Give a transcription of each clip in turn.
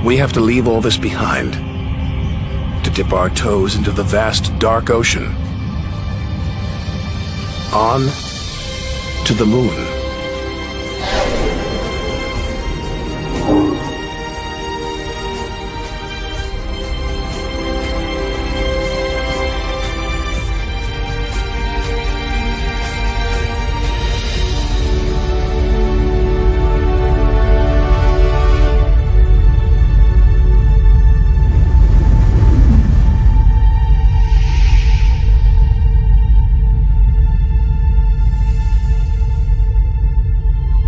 We have to leave all this behind, to dip our toes into the vast, dark ocean. On to the moon.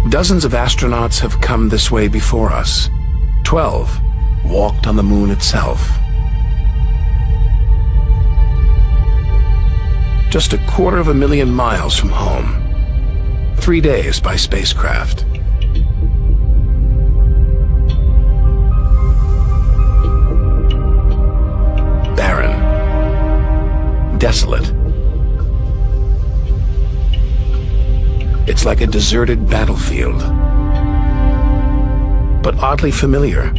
Dozens of astronauts have come this way before us. 12 walked on the moon itself. Just 250,000 miles from home. 3 days by spacecraft. Barren. Desolate. It's like a deserted battlefield, but oddly familiar.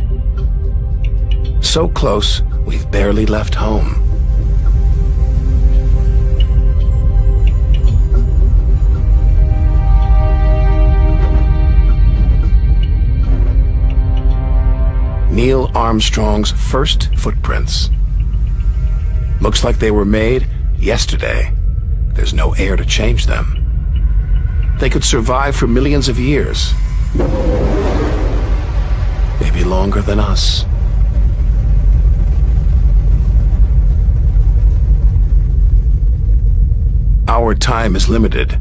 So close, we've barely left home. Neil Armstrong's first footprints. Looks like they were made yesterday. There's no air to change them. They could survive for millions of years. Maybe longer than us. Our time is limited.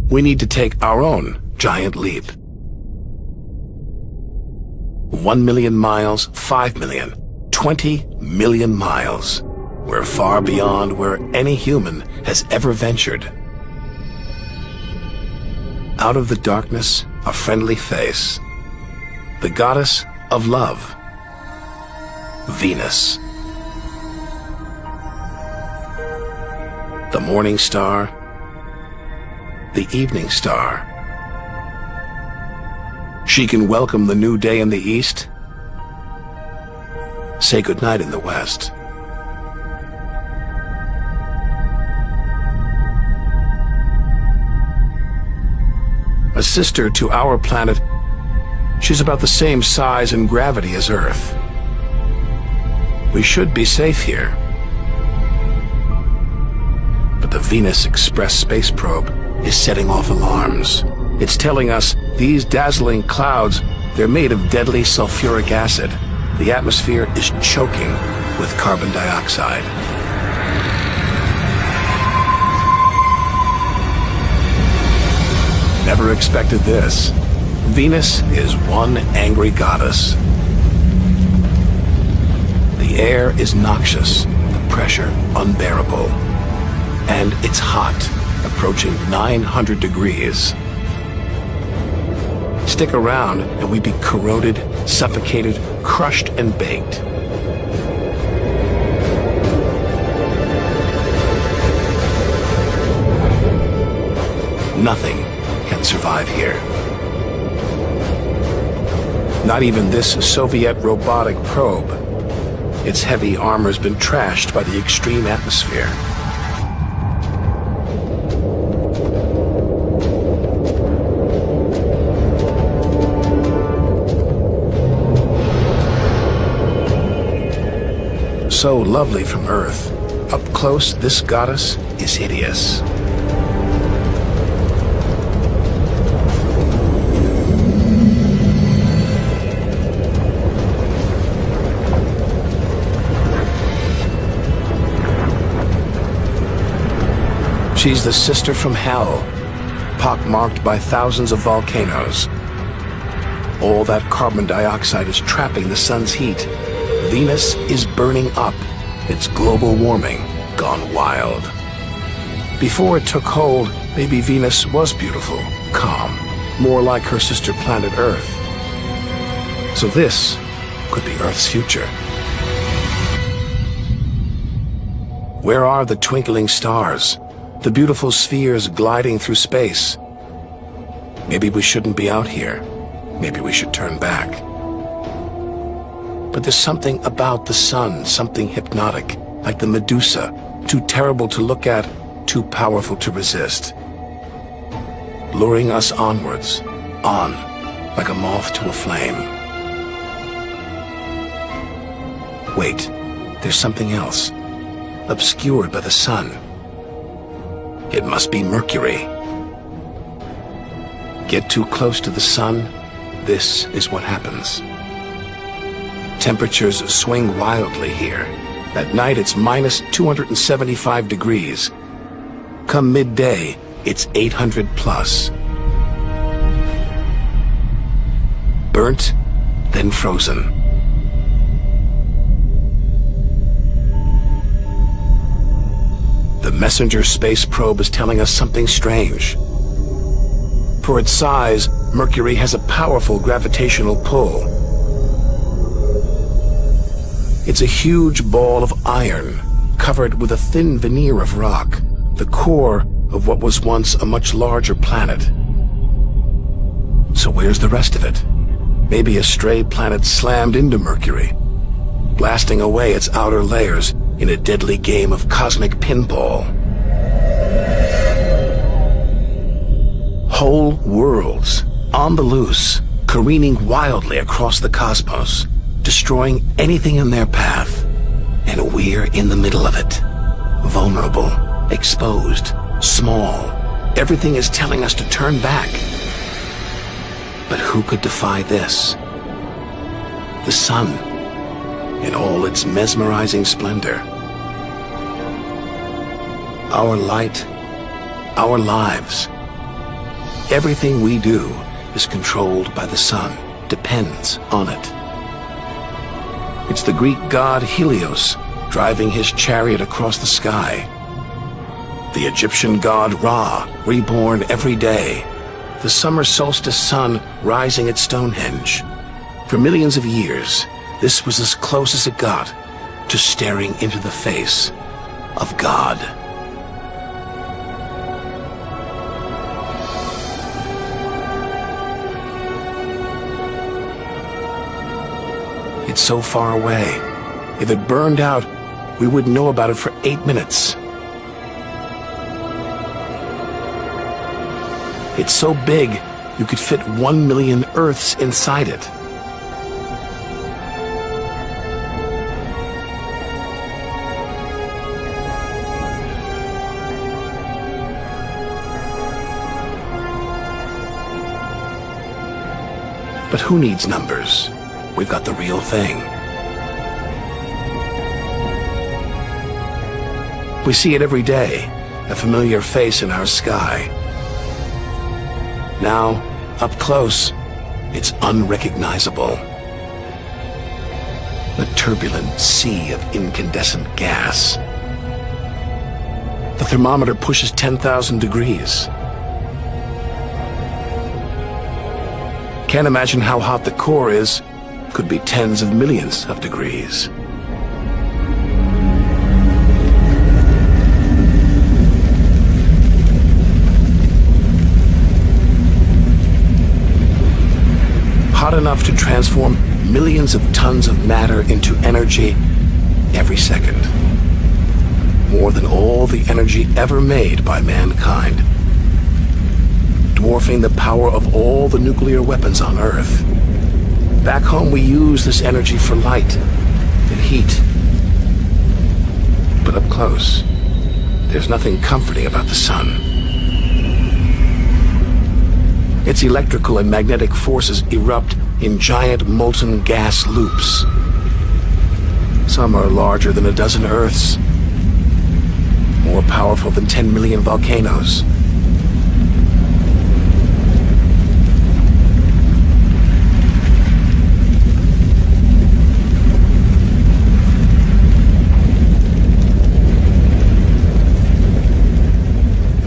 We need to take our own giant leap. 1 million miles, 5 million, 20 million miles. We're far beyond where any human has ever ventured. Out of the darkness, a friendly face. The goddess of love. Venus. The morning star. The evening star. She can welcome the new day in the east. Say goodnight in the west. A sister to our planet, she's about the same size and gravity as Earth. We should be safe here. But the Venus Express space probe is setting off alarms. It's telling us these dazzling clouds, they're made of deadly sulfuric acid. The atmosphere is choking with carbon dioxide. Never expected this. Venus is one angry goddess. The air is noxious, the pressure unbearable. And it's hot, approaching 900 degrees. Stick around and we'd be corroded, suffocated, crushed and baked. Nothing can survive here. Not even this Soviet robotic probe. Its heavy armor's been trashed by the extreme atmosphere. So lovely from Earth. Up close, this goddess is hideous. She's the sister from hell, pockmarked by thousands of volcanoes. All that carbon dioxide is trapping the sun's heat. Venus is burning up. It's global warming gone wild. Before it took hold, maybe Venus was beautiful, calm, more like her sister planet Earth. So this could be Earth's future. Where are the twinkling stars? The beautiful spheres gliding through space? Maybe we shouldn't be out here. Maybe we should turn back. But there's something about the sun, something hypnotic, like the Medusa, too terrible to look at, too powerful to resist. Luring us onwards, on, like a moth to a flame. Wait, there's something else, obscured by the sun. It must be Mercury. Get too close to the sun, this is what happens. Temperatures swing wildly here. At night it's minus 275 degrees. Come midday, it's 800 plus. Burnt, then frozen. The Messenger space probe is telling us something strange. For its size, Mercury has a powerful gravitational pull. It's a huge ball of iron, covered with a thin veneer of rock, the core of what was once a much larger planet. So where's the rest of it? Maybe a stray planet slammed into Mercury, blasting away its outer layers in a deadly game of cosmic pinball. Whole worlds, on the loose, careening wildly across the cosmos, destroying anything in their path, and we're in the middle of it. Vulnerable, exposed, small. Everything is telling us to turn back. But who could defy this? The sun, in all its mesmerizing splendor. Our light, our lives. Everything we do is controlled by the sun, depends on it. It's the Greek god Helios driving his chariot across the sky. The Egyptian god Ra, reborn every day. The summer solstice sun rising at Stonehenge. For millions of years, this was as close as it got to staring into the face of God. It's so far away. If it burned out, we wouldn't know about it for 8 minutes. It's so big, you could fit 1 million Earths inside it. But who needs numbers? We've got the real thing. We see it every day, a familiar face in our sky. Now, up close, it's unrecognizable. A turbulent sea of incandescent gas. The thermometer pushes 10,000 degrees. Can't imagine how hot the core is. Could be tens of millions of degrees. Hot enough to transform millions of tons of matter into energy every second. More than all the energy ever made by mankind. Dwarfing the power of all the nuclear weapons on Earth. Back home we use this energy for light and heat. But up close, there's nothing comforting about the sun. Its electrical and magnetic forces erupt in giant molten gas loops. Some are larger than a dozen Earths, more powerful than 10 million volcanoes.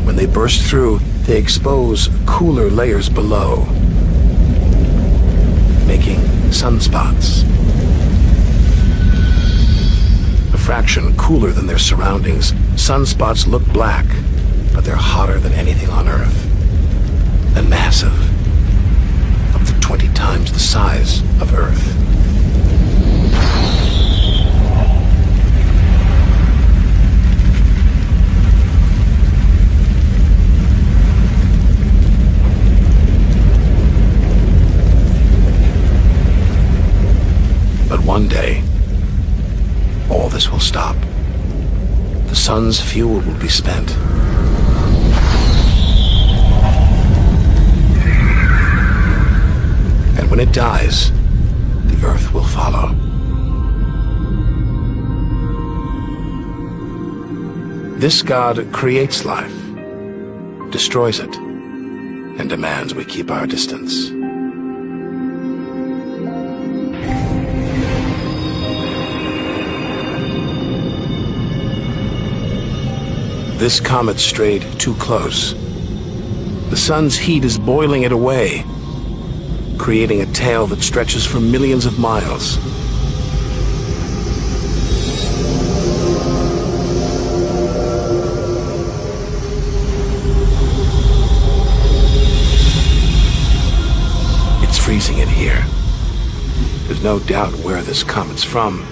When they burst through, they expose cooler layers below, making sunspots. A fraction cooler than their surroundings, sunspots look black, but they're hotter than anything on Earth. And massive, up to 20 times the size of Earth. one day, all this will stop. The sun's fuel will be spent. And when it dies, the Earth will follow. This God creates life, destroys it, and demands we keep our distance. This comet strayed too close. The sun's heat is boiling it away, creating a tail that stretches for millions of miles. It's freezing in here. There's no doubt where this comet's from,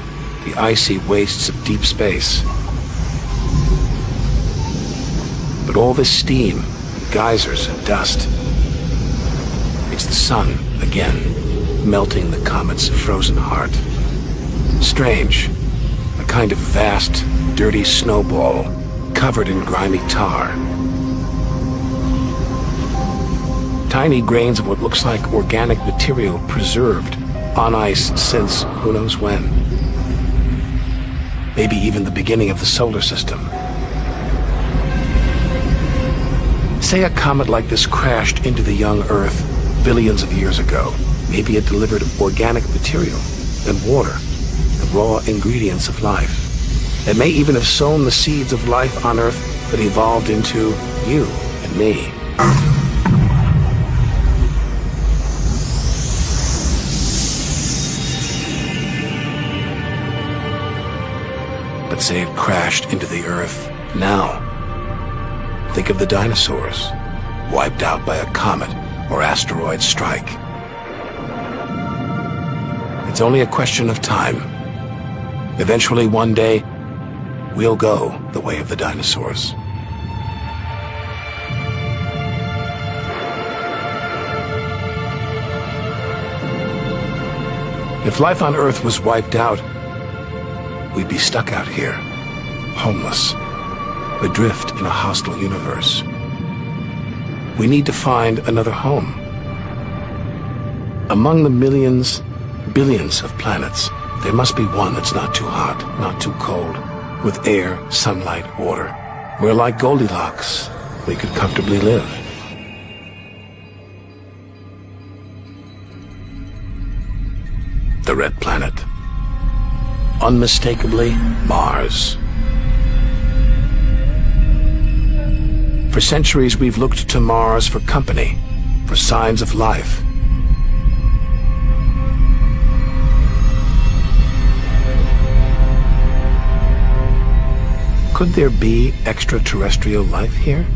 the icy wastes of deep space. But all this steam, geysers and dust, it's the sun again, melting the comet's frozen heart. Strange, a kind of vast, dirty snowball covered in grimy tar. Tiny grains of what looks like organic material preserved on ice since who knows when. Maybe even the beginning of the solar system. Say a comet like this crashed into the young Earth billions of years ago. Maybe it delivered organic material and water, the raw ingredients of life. It may even have sown the seeds of life on Earth that evolved into you and me. But say it crashed into the Earth now. Think of the dinosaurs, wiped out by a comet or asteroid strike. It's only a question of time. Eventually, one day, we'll go the way of the dinosaurs. If life on Earth was wiped out, we'd be stuck out here, homeless, adrift in a hostile universe. We need to find another home. Among the millions, billions of planets, there must be one that's not too hot, not too cold, with air, sunlight, water. Where, like Goldilocks, we could comfortably live. The Red Planet. Unmistakably, Mars. For centuries, we've looked to Mars for company, for signs of life. Could there be extraterrestrial life here?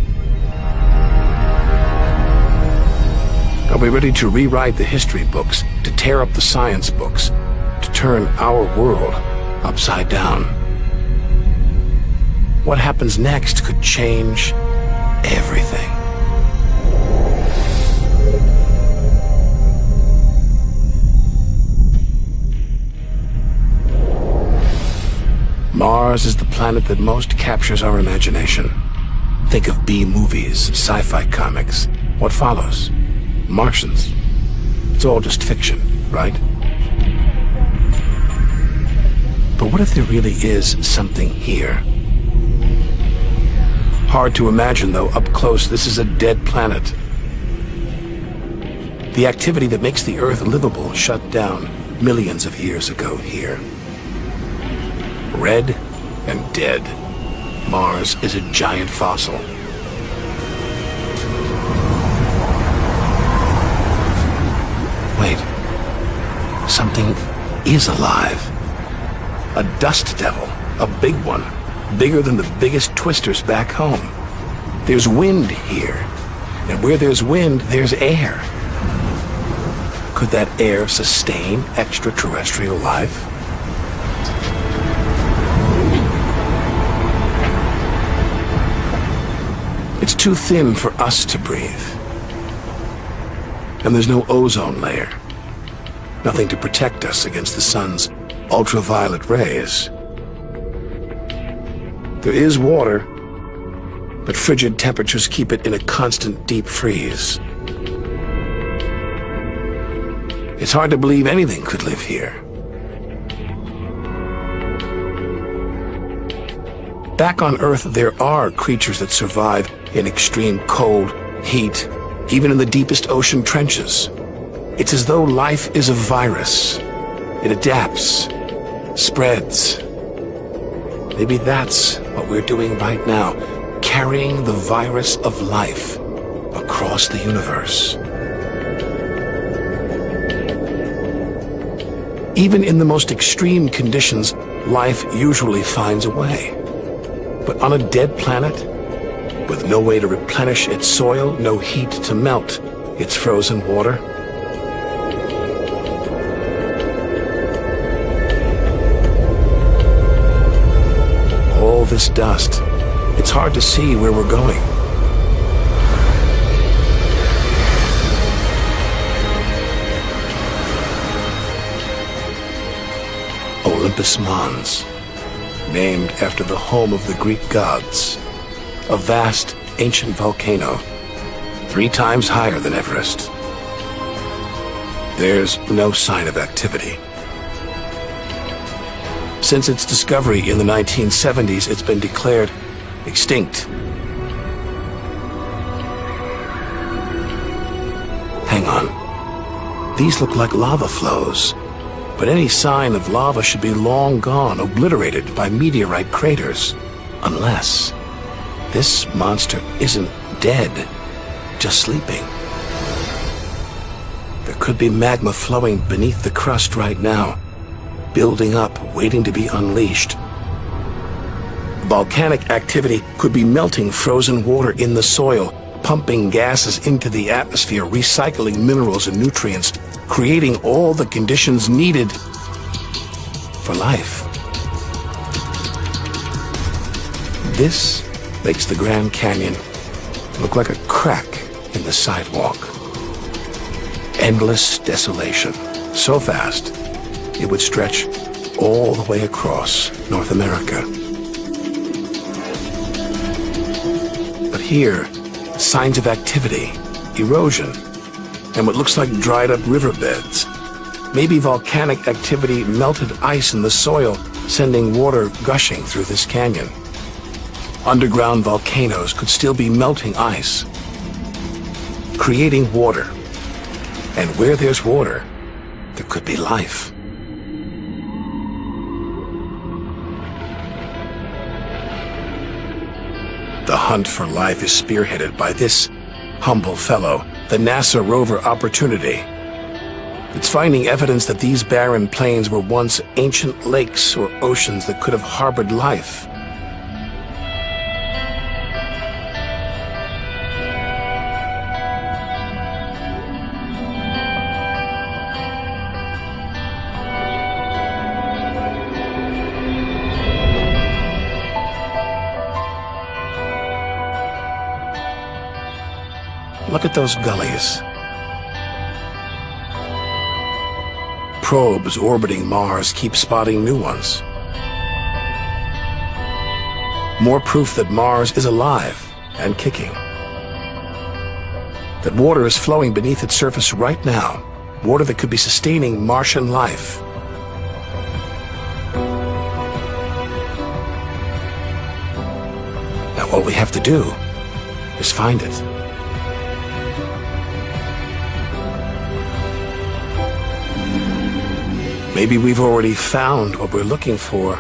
Are we ready to rewrite the history books, to tear up the science books, to turn our world upside down? What happens next could change everything. Mars is the planet that most captures our imagination. Think of B-movies, sci-fi comics. What follows? Martians. It's all just fiction, right? But what if there really is something here? Hard to imagine, though, up close. This is a dead planet. The activity that makes the Earth livable shut down millions of years ago here. Red and dead. Mars is a giant fossil. Wait. Something is alive. A dust devil. A big one. Bigger than the biggest twisters back home. There's wind here. And where there's wind, there's air. Could that air sustain extraterrestrial life? It's too thin for us to breathe. And there's no ozone layer. Nothing to protect us against the sun's ultraviolet rays. There is water, but frigid temperatures keep it in a constant deep freeze. It's hard to believe anything could live here. Back on Earth, there are creatures that survive in extreme cold, heat, even in the deepest ocean trenches. It's as though life is a virus. It adapts, spreads. Maybe that's what we're doing right now, carrying the virus of life across the universe. Even in the most extreme conditions, life usually finds a way. But on a dead planet, with no way to replenish its soil, no heat to melt its frozen water, all this dust, it's hard to see where we're going. Olympus Mons, named after the home of the Greek gods, a vast, ancient volcano, 3 times higher than Everest. There's no sign of activity. Since its discovery in the 1970s, it's been declared extinct. Hang on. These look like lava flows, but any sign of lava should be long gone, obliterated by meteorite craters. Unless this monster isn't dead, just sleeping. There could be magma flowing beneath the crust right now, building up, waiting to be unleashed. Volcanic activity could be melting frozen water in the soil, pumping gases into the atmosphere, recycling minerals and nutrients, creating all the conditions needed for life. This makes the Grand Canyon look like a crack in the sidewalk. Endless desolation, so vast it would stretch all the way across North America. But here, signs of activity, erosion, and what looks like dried up riverbeds. Maybe volcanic activity melted ice in the soil, sending water gushing through this canyon. Underground volcanoes could still be melting ice, creating water. And where there's water, there could be life. The hunt for life is spearheaded by this humble fellow, the NASA rover Opportunity. It's finding evidence that these barren plains were once ancient lakes or oceans that could have harbored life. Look at those gullies. Probes orbiting Mars keep spotting new ones. More proof that Mars is alive and kicking. That water is flowing beneath its surface right now. Water that could be sustaining Martian life. Now all we have to do is find it. Maybe we've already found what we're looking for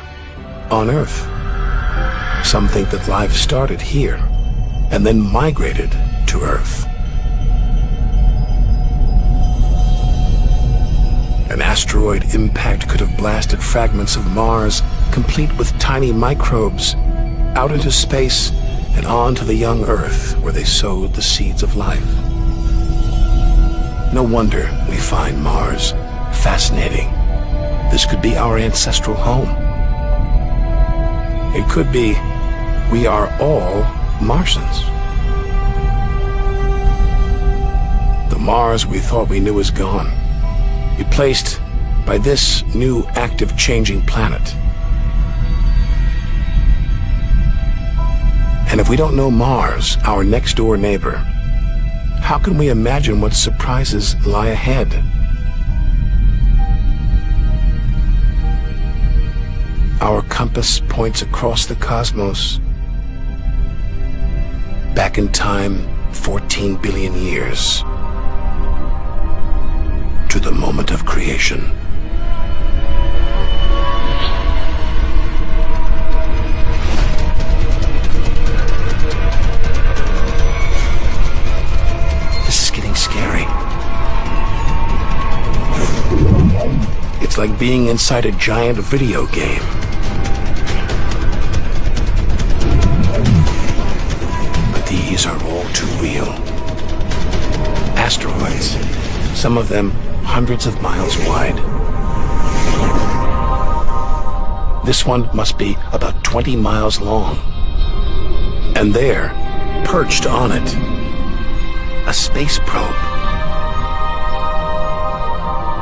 on Earth. Some think that life started here and then migrated to Earth. An asteroid impact could have blasted fragments of Mars, complete with tiny microbes, out into space and on to the young Earth, where they sowed the seeds of life. No wonder we find Mars fascinating. This could be our ancestral home. It could be we are all Martians. The Mars we thought we knew is gone, replaced by this new active changing planet. And if we don't know Mars, our next-door neighbor, how can we imagine what surprises lie ahead? Our compass points across the cosmos, back in time 14 billion years, to the moment of creation. This is getting scary. It's like being inside a giant video game. These are all too real. Asteroids, some of them hundreds of miles wide. This one must be about 20 miles long. And there, perched on it, a space probe.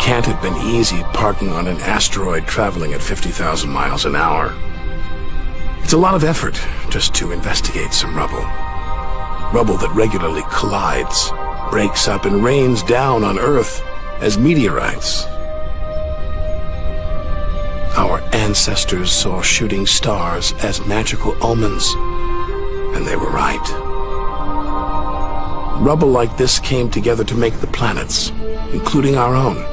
Can't have been easy parking on an asteroid traveling at 50,000 miles an hour. It's a lot of effort just to investigate some rubble. Rubble that regularly collides, breaks up, and rains down on Earth as meteorites. Our ancestors saw shooting stars as magical omens, and they were right. Rubble like this came together to make the planets, including our own.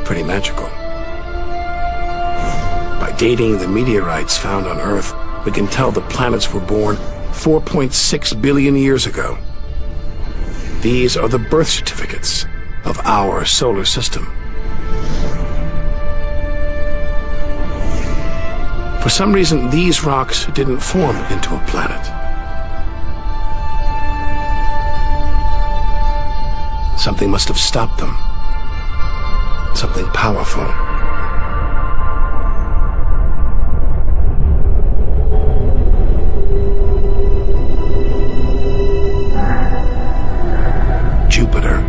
Pretty magical. By dating the meteorites found on Earth, we can tell the planets were born 4.6 billion years ago. These are the birth certificates of our solar system. For some reason, these rocks didn't form into a planet. Something must have stopped them. Something powerful. Jupiter.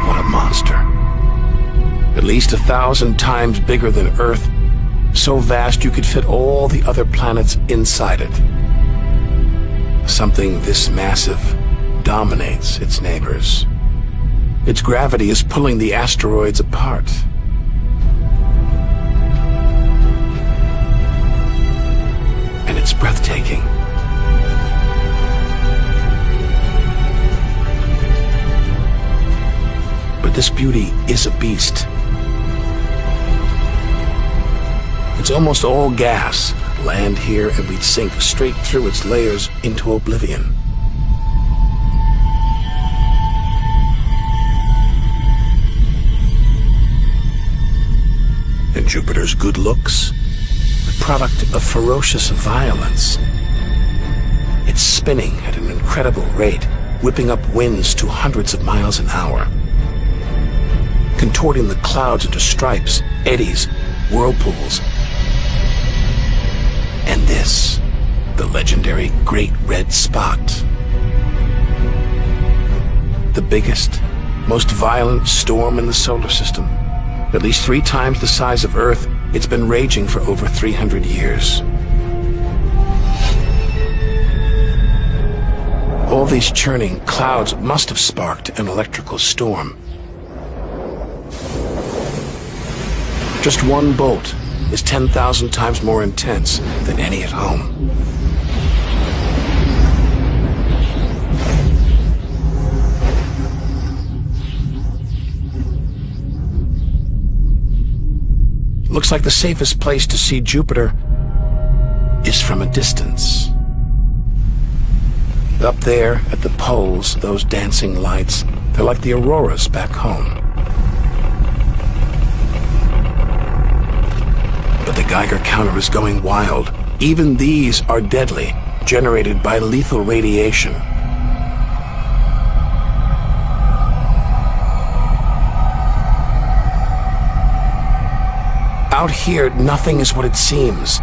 What a monster. At least 1,000 times bigger than Earth, so vast you could fit all the other planets inside it. Something this massive dominates its neighbors. Its gravity is pulling the asteroids apart. And it's breathtaking. But this beauty is a beast. It's almost all gas. Land here and we'd sink straight through its layers into oblivion. And Jupiter's good looks, the product of ferocious violence. It's spinning at an incredible rate, whipping up winds to hundreds of miles an hour, contorting the clouds into stripes, eddies, whirlpools. And this, the legendary Great Red Spot. The biggest, most violent storm in the solar system. At least 3 times the size of Earth, it's been raging for over 300 years. All these churning clouds must have sparked an electrical storm. Just one bolt is 10,000 times more intense than any at home. Looks like the safest place to see Jupiter is from a distance. Up there at the poles, those dancing lights, they're like the auroras back home. But the Geiger counter is going wild. Even these are deadly, generated by lethal radiation. Out here, nothing is what it seems.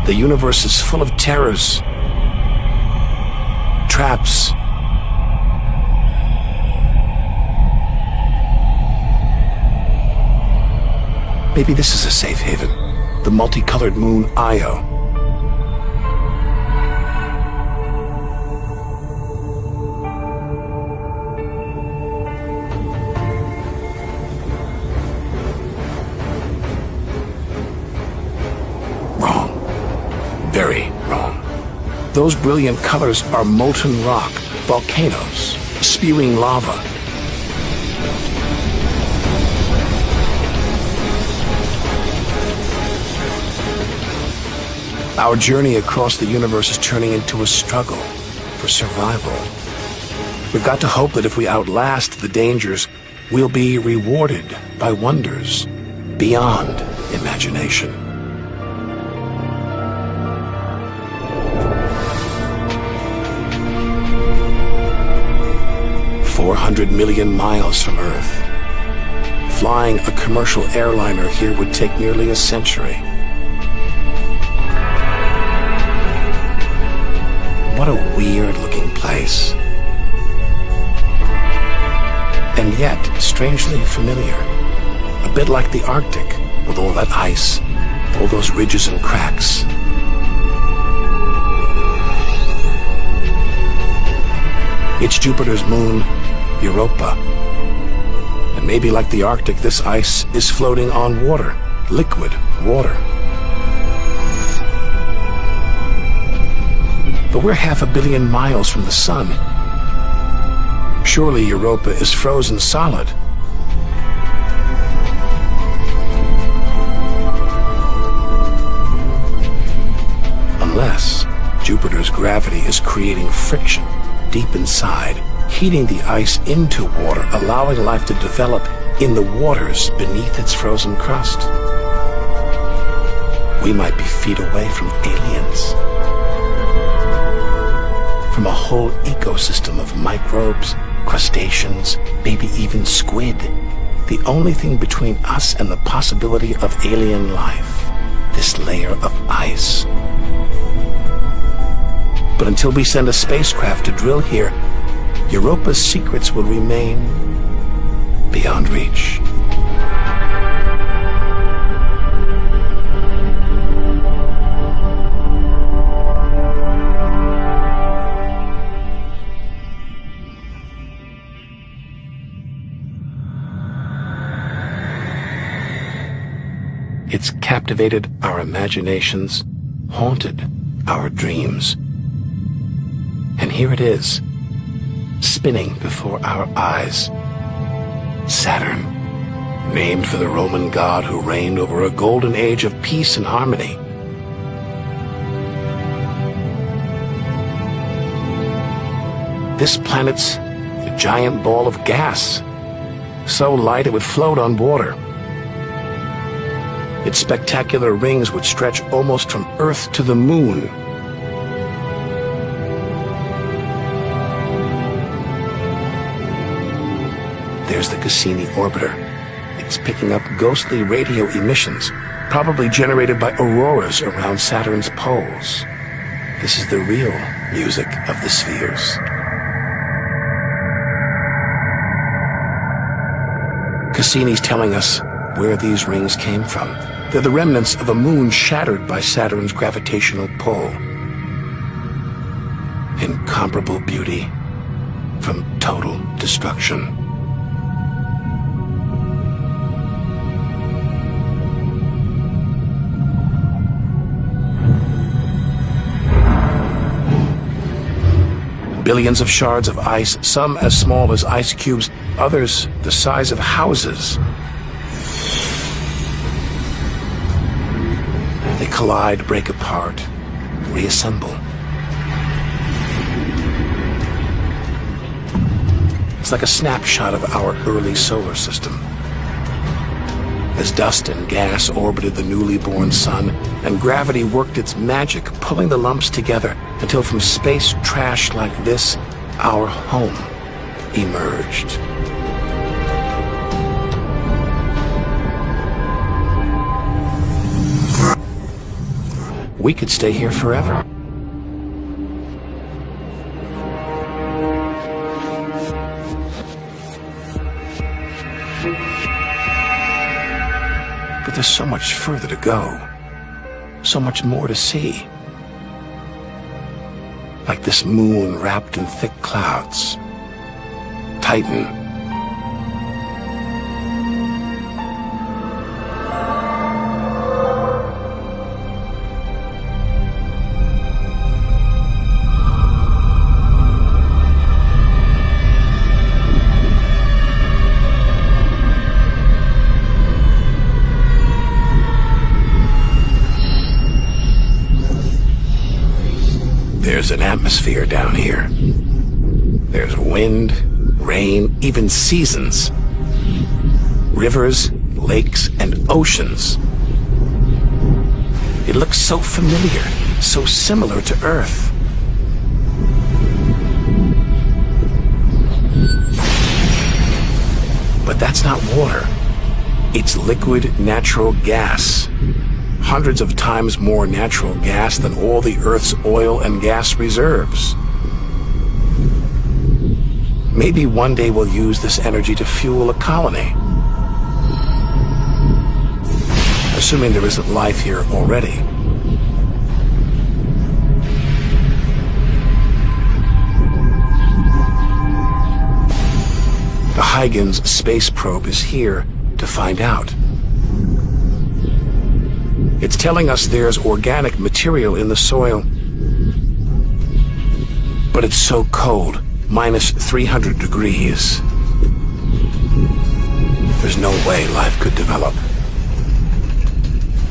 The universe is full of terrors, traps, Maybe this is a safe haven. The multicolored moon Io. Wrong. Very wrong. Those brilliant colors are molten rock, volcanoes, spewing lava. Our journey across the universe is turning into a struggle for survival. We've got to hope that if we outlast the dangers, we'll be rewarded by wonders beyond imagination. "400 million miles from Earth. Flying a commercial airliner here would take nearly a century. What a weird-looking place. And yet, strangely familiar. A bit like the Arctic, with all that ice, all those ridges and cracks. It's Jupiter's moon, Europa. And maybe like the Arctic, this ice is floating on water, liquid water. But we're 500 million miles from the sun. Surely Europa is frozen solid. Unless Jupiter's gravity is creating friction deep inside, heating the ice into water, allowing life to develop in the waters beneath its frozen crust. We might be feet away from aliens. From a whole ecosystem of microbes, crustaceans, maybe even squid. The only thing between us and the possibility of alien life, this layer of ice. But until we send a spacecraft to drill here, Europa's secrets will remain beyond reach. It's captivated our imaginations, haunted our dreams. And here it is, spinning before our eyes. Saturn, named for the Roman god who reigned over a golden age of peace and harmony. This planet's a giant ball of gas, so light it would float on water. Its spectacular rings would stretch almost from Earth to the moon. There's the Cassini orbiter. It's picking up ghostly radio emissions, probably generated by auroras around Saturn's poles. This is the real music of the spheres. Cassini's telling us where these rings came from. They're the remnants of a moon shattered by Saturn's gravitational pull. Incomparable beauty from total destruction. Billions of shards of ice, some as small as ice cubes, others the size of houses. They collide, break apart, reassemble. It's like a snapshot of our early solar system. As dust and gas orbited the newly born sun, and gravity worked its magic, pulling the lumps together until from space trash like this, our home emerged. We could stay here forever. But there's so much further to go. So much more to see. Like this moon wrapped in thick clouds. Titan. There's an atmosphere down here. There's wind, rain, even seasons. Rivers, lakes, and oceans. It looks so familiar, so similar to Earth. But that's not water. It's liquid natural gas. Hundreds of times more natural gas than all the Earth's oil and gas reserves. Maybe one day we'll use this energy to fuel a colony. Assuming there isn't life here already. The Huygens space probe is here to find out. It's telling us there's organic material in the soil. But it's so cold, minus 300 degrees. There's no way life could develop.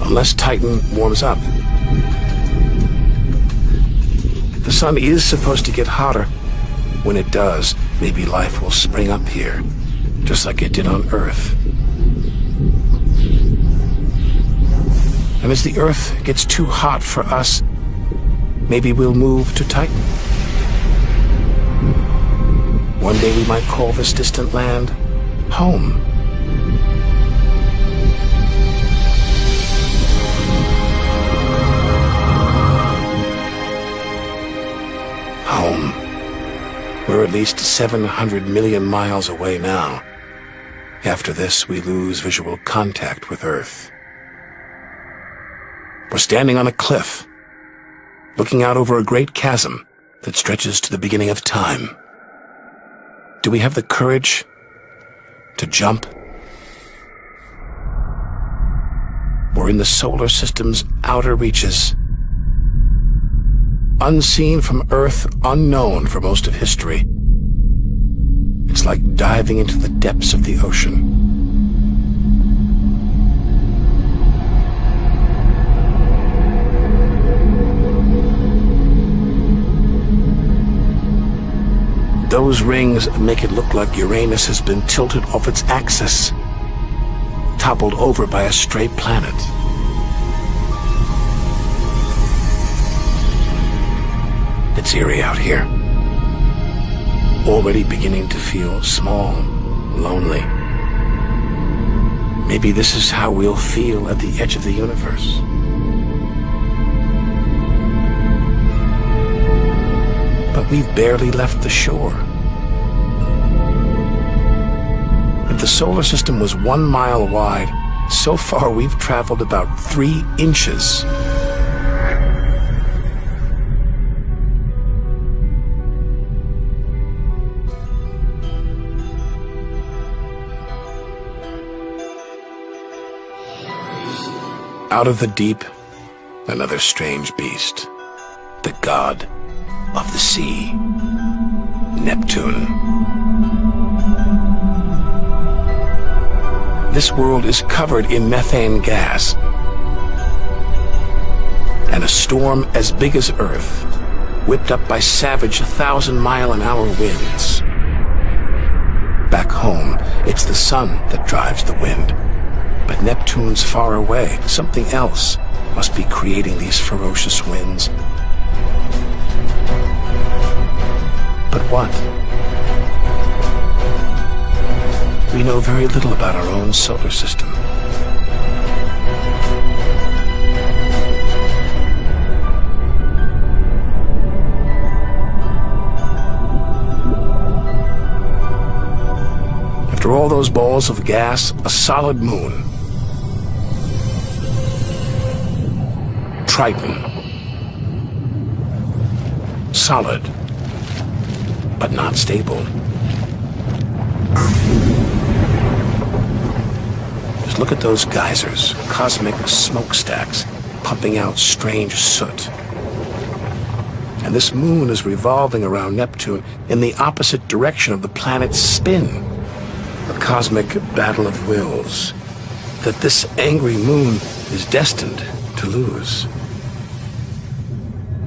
Unless Titan warms up. The sun is supposed to get hotter. When it does, maybe life will spring up here, just like it did on Earth. And as the Earth gets too hot for us, maybe we'll move to Titan. One day we might call this distant land home. Home. We're at least 700 million miles away now. After this, we lose visual contact with Earth. We're standing on a cliff, looking out over a great chasm that stretches to the beginning of time. Do we have the courage to jump? We're in the solar system's outer reaches. Unseen from Earth, unknown for most of history. It's like diving into the depths of the ocean. Those rings make it look like Uranus has been tilted off its axis, toppled over by a stray planet. It's eerie out here. Already beginning to feel small, lonely. Maybe this is how we'll feel at the edge of the universe. But we've barely left the shore. If the solar system was 1 mile wide, so far we've traveled about 3 inches. Out of the deep, another strange beast, the god of the sea, Neptune. This world is covered in methane gas, and a storm as big as Earth, whipped up by savage 1,000-mile-an-hour winds. Back home, it's the sun that drives the wind. But Neptune's far away. Something else must be creating these ferocious winds. But what? We know very little about our own solar system. After all those balls of gas, a solid moon. Triton. Solid, but not stable. Just look at those geysers, cosmic smokestacks, pumping out strange soot. And this moon is revolving around Neptune in the opposite direction of the planet's spin. A cosmic battle of wills that this angry moon is destined to lose.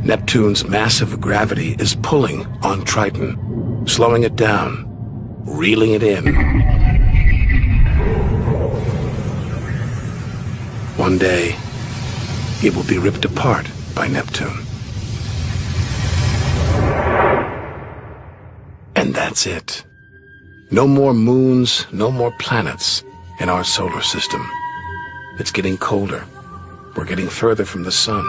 Neptune's massive gravity is pulling on Triton, slowing it down, reeling it in. One day, it will be ripped apart by Neptune. And that's it. No more moons, no more planets in our solar system. It's getting colder. We're getting further from the sun,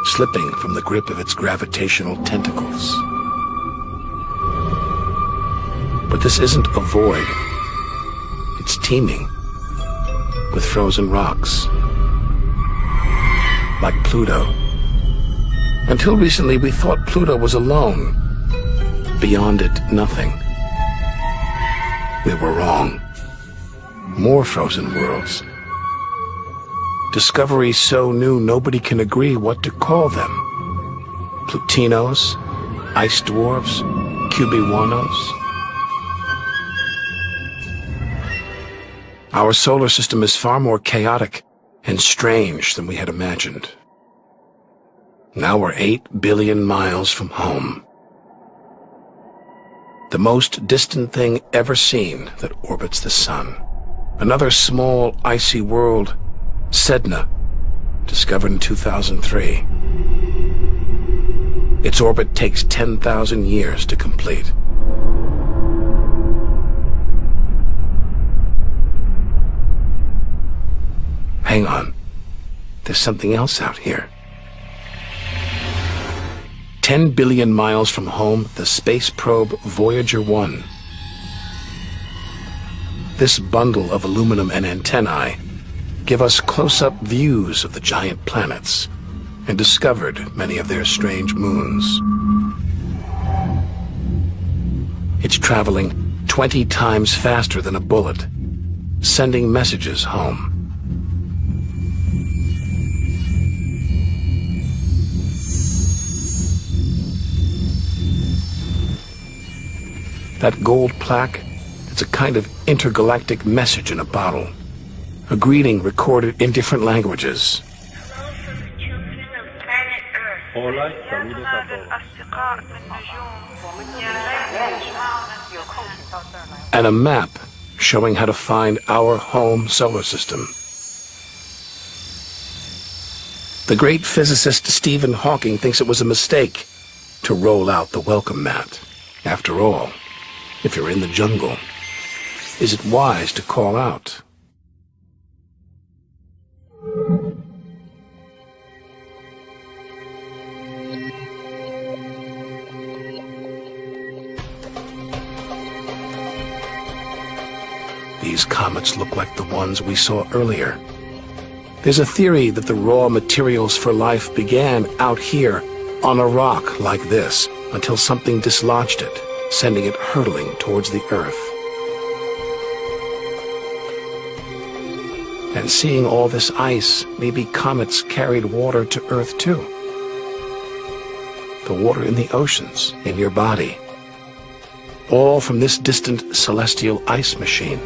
slipping from the grip of its gravitational tentacles. But this isn't a void. It's teeming with frozen rocks, like Pluto. Until recently, we thought Pluto was alone. Beyond it, nothing. We were wrong. More frozen worlds. Discoveries so new nobody can agree what to call them. Plutinos, ice dwarfs, cubewanos. Our solar system is far more chaotic and strange than we had imagined. Now we're 8 billion miles from home. The most distant thing ever seen that orbits the sun. Another small, icy world, Sedna, discovered in 2003. Its orbit takes 10,000 years to complete. Hang on. There's something else out here. 10 billion miles from home, the space probe Voyager 1. This bundle of aluminum and antennae give us close-up views of the giant planets and discovered many of their strange moons. It's traveling 20 times faster than a bullet, sending messages home. That gold plaque, it's a kind of intergalactic message in a bottle. A greeting recorded in different languages. Hello from the children of planet Earth. Hola, يا saludos طلاب a todos. الأصدقاء من نجوم يا ليت يجمعنا And a map showing how to find our home solar system. The great physicist Stephen Hawking thinks it was a mistake to roll out the welcome mat. After all, if you're in the jungle, is it wise to call out? These comets look like the ones we saw earlier. There's a theory that the raw materials for life began out here on a rock like this until something dislodged it, sending it hurtling towards the Earth. And seeing all this ice, maybe comets carried water to Earth too. The water in the oceans, in your body. All from this distant celestial ice machine.